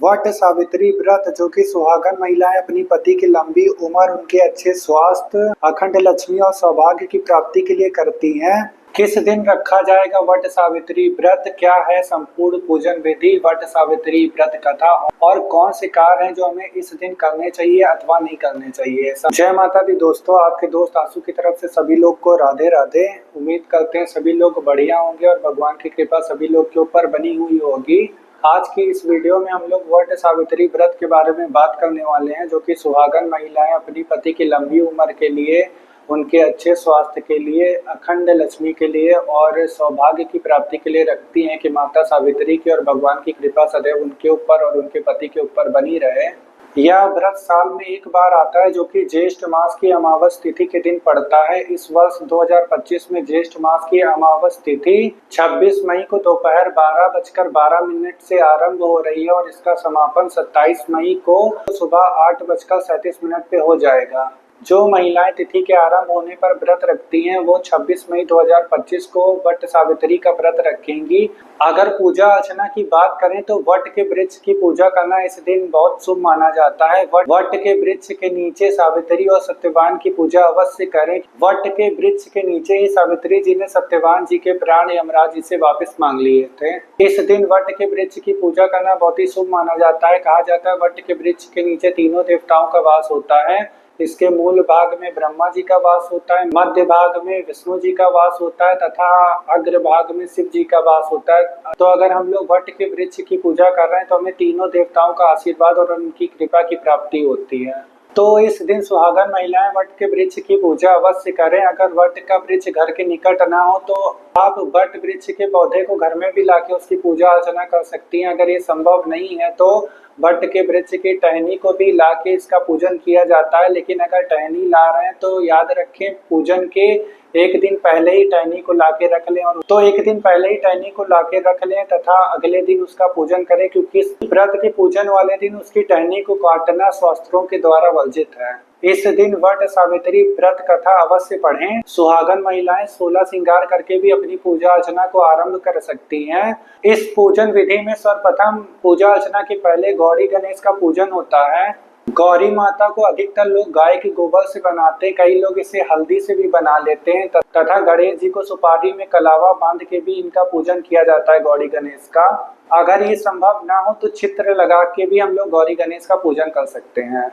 वट सावित्री व्रत जो कि सुहागन महिलाएं अपनी पति की लंबी उम्र, उनके अच्छे स्वास्थ्य, अखंड लक्ष्मी और सौभाग्य की प्राप्ति के लिए करती हैं। किस दिन रखा जाएगा वट सावित्री व्रत, क्या है संपूर्ण पूजन विधि, वट सावित्री व्रत कथा और कौन से कार्य हैं जो हमें इस दिन करने चाहिए अथवा नहीं करने चाहिए। जय माता दी दोस्तों, आपके दोस्त आशु की तरफ से सभी लोग को राधे राधे। उम्मीद करते हैं सभी लोग बढ़िया होंगे और भगवान की कृपा सभी लोग के ऊपर बनी हुई होगी। आज की इस वीडियो में हम लोग वट सावित्री व्रत के बारे में बात करने वाले हैं, जो कि सुहागन महिलाएं अपनी पति की लंबी उम्र के लिए, उनके अच्छे स्वास्थ्य के लिए, अखंड लक्ष्मी के लिए और सौभाग्य की प्राप्ति के लिए रखती हैं कि माता सावित्री की और भगवान की कृपा सदैव उनके ऊपर और उनके पति के ऊपर बनी रहे। यह व्रत साल में एक बार आता है, जो कि ज्येष्ठ मास की अमावस तिथि के दिन पड़ता है। इस वर्ष 2025 में ज्येष्ठ मास की अमावस तिथि 26 मई को दोपहर 12:12 से आरंभ हो रही है और इसका समापन 27 मई को सुबह 8:37 पे हो जाएगा। जो महिलाएं तिथि के आरंभ होने पर व्रत रखती हैं वो 26 मई 2025 को वट सावित्री का व्रत रखेंगी। अगर पूजा अर्चना की बात करें तो वट के वृक्ष की पूजा करना इस दिन बहुत शुभ माना जाता है। वट के वृक्ष के नीचे सावित्री और सत्यवान की पूजा अवश्य करें। वट के वृक्ष के नीचे ही सावित्री जी ने सत्यवान जी के प्राण यमराज जी से वापस मांग लिए थे। इस दिन वट के वृक्ष की पूजा करना बहुत ही शुभ माना जाता है। कहा जाता है वट के वृक्ष के नीचे तीनों देवताओं का वास होता है। इसके मूल भाग में ब्रह्मा जी का वास होता है, मध्य भाग में विष्णु जी का वास होता है तथा अग्र भाग में शिव जी का वास होता है। तो अगर हम लोग वट के वृक्ष की पूजा कर रहे हैं तो हमें तीनों देवताओं का आशीर्वाद और उनकी कृपा की प्राप्ति होती है। तो इस दिन सुहागन महिलाएं वट के वृक्ष की पूजा अवश्य करें। अगर वट का वृक्ष घर के निकट ना हो तो आप वट वृक्ष के पौधे को घर में भी लाके उसकी पूजा अर्चना कर सकती हैं। अगर ये संभव नहीं है तो वट के वृक्ष की टहनी को भी लाके इसका पूजन किया जाता है। लेकिन अगर टहनी ला रहे हैं तो याद रखें पूजन के एक दिन पहले ही टहनी को लाके रख लें, और तो एक दिन पहले ही टहनी को लाके रख लें तथा अगले दिन उसका पूजन करें, क्योंकि इस व्रत के पूजन वाले दिन उसकी टहनी को काटना शास्त्रों के द्वारा वर्जित है। इस दिन वट सावित्री व्रत कथा अवश्य पढ़ें। सुहागन महिलाएं 16 श्रृंगार करके भी अपनी पूजा अर्चना को आरंभ कर सकती हैं। इस पूजन विधि में सर्वप्रथम पूजा अर्चना के पहले गौरी गणेश का पूजन होता है। गौरी माता को अधिकतर लोग गाय के गोबर से बनाते हैं, कई लोग इसे हल्दी से भी बना लेते हैं तथा गणेश जी को सुपारी में कलावा बांध के भी इनका पूजन किया जाता है गौरी गणेश का। अगर ये संभव ना हो तो चित्र लगा के भी हम लोग गौरी गणेश का पूजन कर सकते हैं।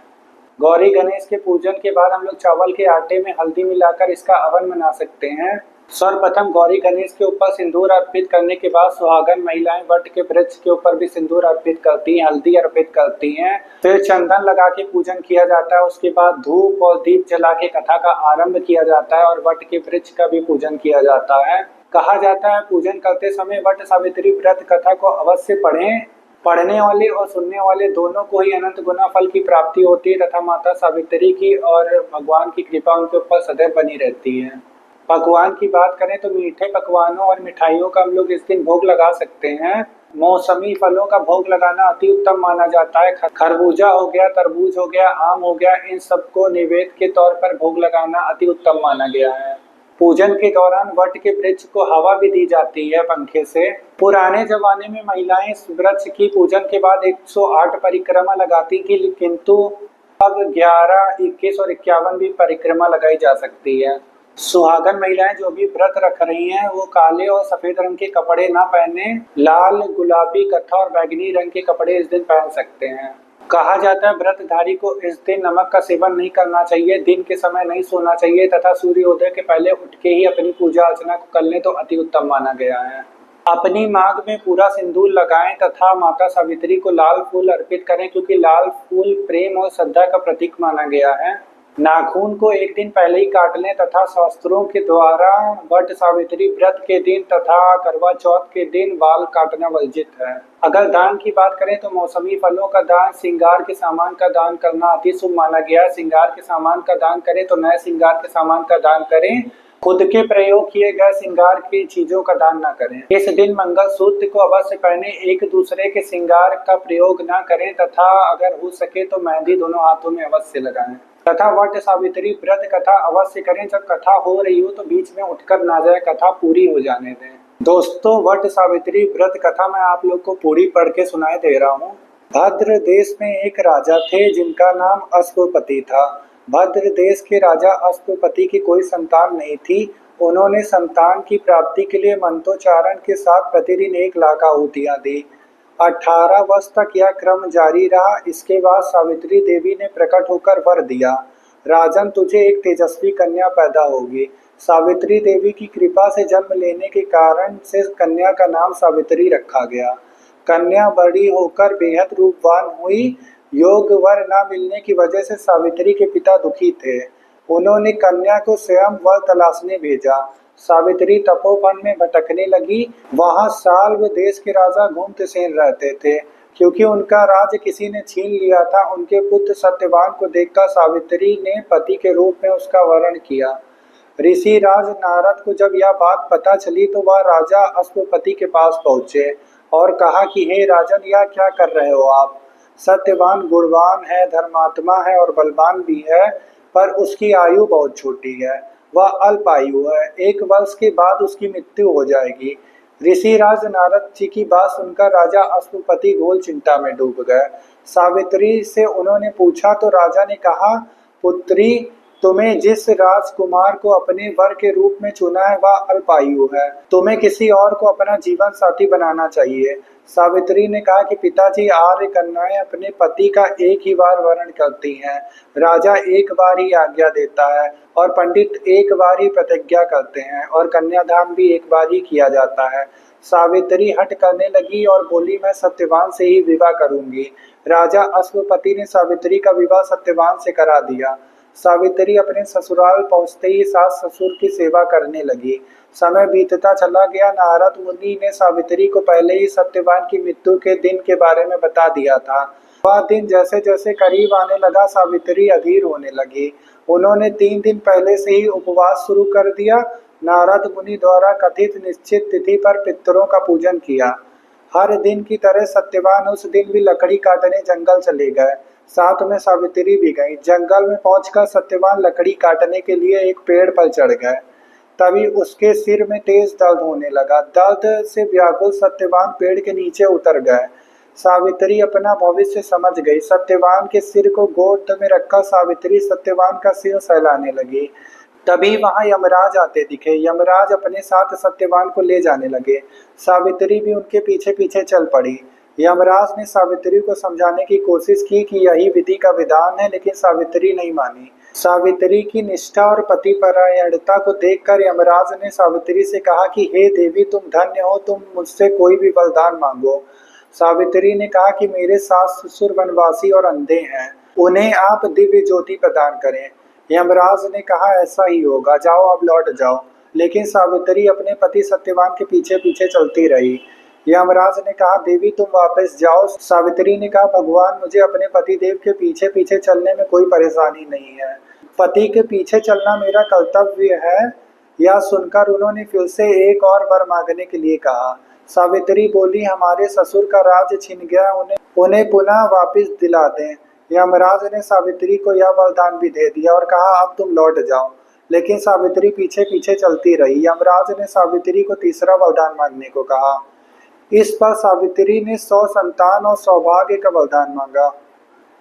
गौरी गणेश के पूजन के बाद हम लोग चावल के आटे में हल्दी मिलाकर इसका हवन बना सकते हैं। सर्वप्रथम गौरी गणेश के ऊपर सिंदूर अर्पित करने के बाद सुहागन महिलाएं वट के वृक्ष के ऊपर भी सिंदूर अर्पित करती हैं, हल्दी अर्पित करती हैं। फिर चंदन लगा के पूजन किया जाता है। उसके बाद धूप और दीप जला के कथा का आरंभ किया जाता है और वट के वृक्ष का भी पूजन किया जाता है। कहा जाता है पूजन करते समय वट सावित्री व्रत कथा को अवश्य पढ़ें। पढ़ने वाले और सुनने वाले दोनों को ही अनंत गुना फल की प्राप्ति होती है तथा माता सावित्री की और भगवान की कृपा उनके ऊपर सदैव बनी रहती है। पकवान की बात करें तो मीठे पकवानों और मिठाइयों का हम लोग इस दिन भोग लगा सकते हैं। मौसमी फलों का भोग लगाना अति उत्तम माना जाता है। खरबूजा हो गया, तरबूज हो गया, आम हो गया, इन सबको नैवेद्य के तौर पर भोग लगाना अति उत्तम माना गया है। पूजन के दौरान वट के वृक्ष को हवा भी दी जाती है पंखे से। पुराने जमाने में महिलाएं इस वृक्ष की पूजन के बाद 108 परिक्रमा लगाती थी, किंतु अब 11, 21 और 51 भी परिक्रमा लगाई जा सकती है। सुहागन महिलाएं जो भी व्रत रख रही हैं वो काले और सफेद रंग के कपड़े ना पहने, लाल, गुलाबी, कत्था और बैंगनी रंग के कपड़े इस दिन पहन सकते हैं। कहा जाता है व्रतधारी को इस दिन नमक का सेवन नहीं करना चाहिए, दिन के समय नहीं सोना चाहिए तथा सूर्योदय के पहले उठ के ही अपनी पूजा अर्चना को कर लें तो अति उत्तम माना गया है। अपनी मांग में पूरा सिंदूर लगाएं तथा माता सावित्री को लाल फूल अर्पित करें, क्योंकि लाल फूल प्रेम और श्रद्धा का प्रतीक माना गया है। नाखून को एक दिन पहले ही काट लें तथा शास्त्रों के द्वारा वट सावित्री व्रत के दिन तथा करवा चौथ के दिन बाल काटना वर्जित है। अगर दान की बात करें तो मौसमी फलों का दान, श्रृंगार के सामान का दान करना अति शुभ माना गया है। श्रृंगार के सामान का दान करें तो नए श्रृंगार के सामान का दान करें, खुद के प्रयोग किए गए श्रृंगार की चीजों का दान न करें। इस दिन मंगल सूत्र को अवश्य पहने, एक दूसरे के श्रृंगार का प्रयोग न करें तथा अगर हो सके तो मेहंदी दोनों हाथों में अवश्य लगाएं तथा वट सावित्री व्रत कथा अवश्य करें। जब कथा हो रही हो तो बीच में उठकर ना जाए, कथा पूरी हो जाने दें। दोस्तों, वट सावित्री व्रत कथा मैं आप लोग को पूरी पढ़ के सुनाई दे रहा हूँ। भद्र देश में एक राजा थे जिनका नाम अश्वपति था। भद्र देश के राजा अश्वपति की कोई संतान नहीं थी। उन्होंने संतान की प्राप्ति के लिए मंत्रोच्चारण के साथ प्रतिदिन 1 लाख आहुतियां दी। 18 वर्ष तक यह क्रम जारी रहा। इसके बाद सावित्री देवी ने प्रकट होकर वर दिया, राजन तुझे एक तेजस्वी कन्या पैदा होगी। सावित्री देवी की कृपा से जन्म लेने के कारण से कन्या का नाम सावित्री रखा गया। कन्या बड़ी होकर बेहद रूपवान हुई। योग्य वर न मिलने की वजह से सावित्री के पिता दुखी थे। उन्होंने कन्या को स्वयं वर तलाशने भेजा। सावित्री तपोवन में भटकने लगी। वहां साल्व देश के राजा घुमतसेन रहते थे। क्योंकि उनका राज्य किसी ने छीन लिया था, उनके पुत्र सत्यवान को देखकर सावित्री ने पति के रूप में उसका वरण किया। ऋषि राज नारद को जब यह बात पता चली तो वह राजा अश्वपति के पास पहुंचे और कहा कि हे राजन, यह क्या कर रहे हो आप? सत्यवान गुणवान है, धर्मात्मा है और बलवान भी है, पर उसकी आयु बहुत छोटी है। वह अल्प आयु है। 1 वर्ष के बाद उसकी मृत्यु हो जाएगी। ऋषि राज नारद जी की बात सुनकर राजा अश्वपति घोर चिंता में डूब गए। सावित्री से उन्होंने पूछा तो राजा ने कहा, पुत्री, तुम्हें जिस राजकुमार को अपने वर के रूप में चुना है वह अल्पायु है। तुम्हें किसी और को अपना जीवन साथी बनाना चाहिए। सावित्री ने कहा कि पिताजी, आर्य कन्याएं अपने पति का एक ही बार वरण करती हैं। राजा एक बार ही आज्ञा देता है और पंडित एक बार ही प्रतिज्ञा करते हैं और कन्यादान भी एक बार ही किया जाता है। सावित्री हट करने लगी और बोली, मैं सत्यवान से ही विवाह करूंगी। राजा अश्वपति ने सावित्री का विवाह सत्यवान से करा दिया। सावित्री अपने ससुराल पहुंचते ही सास ससुर की सेवा करने लगी। समय बीतता चला गया। नारद मुनि ने सावित्री को पहले ही सत्यवान की मृत्यु के दिन के बारे में बता दिया था। वह दिन जैसे जैसे करीब आने लगा, सावित्री अधीर होने लगी। उन्होंने 3 दिन पहले से ही उपवास शुरू कर दिया। नारद मुनि द्वारा कथित निश्चित तिथि पर पितरों का पूजन किया। हर दिन की तरह सत्यवान उस दिन भी लकड़ी काटने जंगल चले गए। साथ में सावित्री भी गई। जंगल में पहुंचकर सत्यवान लकड़ी काटने के लिए एक पेड़ पर चढ़ गए। तभी उसके सिर में तेज दर्द होने लगा। दर्द से व्याकुल सत्यवान पेड़ के नीचे उतर गए। सावित्री अपना भविष्य समझ गई। सत्यवान के सिर को गोद में रखकर सावित्री सत्यवान का सिर सहलाने लगी। तभी वहां यमराज आते दिखे। यमराज अपने साथ सत्यवान को ले जाने लगे। सावित्री भी उनके पीछे पीछे चल पड़ी। यमराज ने सावित्री को समझाने की कोशिश की कि यही विधि का विधान है, लेकिन सावित्री नहीं मानी। सावित्री की निष्ठा और पतिपरायणता को देखकर यमराज ने सावित्री से कहा कि हे देवी, तुम धन्य हो, तुम मुझसे कोई भी वरदान मांगो। सावित्री ने कहा कि मेरे सास ससुर वनवासी और अंधे हैं, उन्हें आप दिव्य ज्योति प्रदान करें। यमराज ने कहा, ऐसा ही होगा, जाओ अब लौट जाओ। लेकिन सावित्री अपने पति सत्यवान के पीछे पीछे चलती रही। यमराज ने कहा, देवी तुम वापस जाओ। सावित्री ने कहा, भगवान, मुझे अपने पति देव के पीछे पीछे चलने में कोई परेशानी नहीं है। पति के पीछे चलना मेरा कर्तव्य है। यह सुनकर उन्होंने फिर से एक और वर मांगने के लिए कहा। सावित्री बोली, हमारे ससुर का राज्य छिन गया, उन्हें पुनः वापस दिला दें। यमराज ने सावित्री को यह वरदान भी दे दिया और कहा, अब तुम लौट जाओ। लेकिन सावित्री पीछे पीछे चलती रही। यमराज ने सावित्री को तीसरा वरदान मांगने को कहा। इस पर सावित्री ने 100 संतान और सौभाग्य का वरदान मांगा।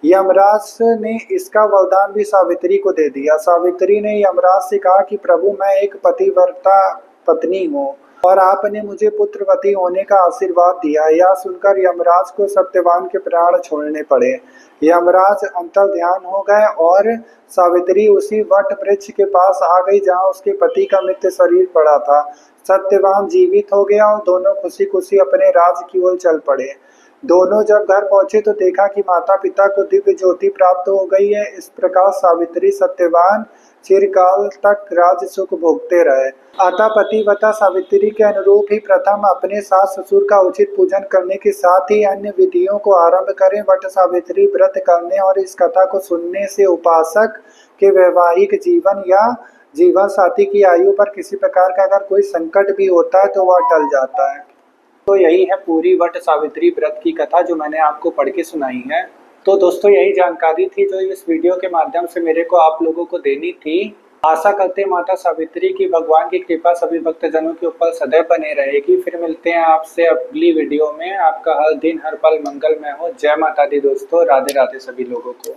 यमराज ने इसका वरदान भी सावित्री को दे दिया। सावित्री ने यमराज से कहा कि प्रभु, मैं एक पतिव्रता पत्नी हूँ और आपने मुझे पुत्रवती होने का आशीर्वाद दिया। यह सुनकर यमराज को सत्यवान के प्राण छोड़ने पड़े। यमराज अंतर ध्यान हो गए और सावित्री उसी वट वृक्ष के पास आ गई जहाँ उसके पति का मृत शरीर पड़ा था। सत्यवान जीवित हो गया और दोनों खुशी खुशी अपने राज की ओर चल पड़े। दोनों जब घर पहुंचे तो देखा कि माता पिता को दिव्य ज्योति प्राप्त हो गई है। इस प्रकार सावित्री सत्यवान चिरकाल तक राज सुख भोगते रहे। अतः पतिव्रता सावित्री के अनुरूप ही प्रथम अपने सास ससुर का उचित पूजन करने के साथ ही अन्य विधियों को आरंभ करें। वट सावित्री व्रत करने और इस कथा को सुनने से उपासक के वैवाहिक जीवन या जीवन साथी की आयु पर किसी प्रकार का अगर कोई संकट भी होता है तो वह टल जाता है। तो यही है पूरी वट सावित्री व्रत की कथा जो मैंने आपको पढ़ के सुनाई है। तो दोस्तों, यही जानकारी थी जो इस वीडियो के माध्यम से मेरे को आप लोगों को देनी थी। आशा करते हैं माता सावित्री की भगवान की कृपा सभी भक्तजनों के ऊपर सदैव बने रहेगी। फिर मिलते हैं आपसे अगली वीडियो में। आपका हर दिन हर पल मंगलमय हो। जय माता दी दोस्तों। राधे राधे सभी लोगों को।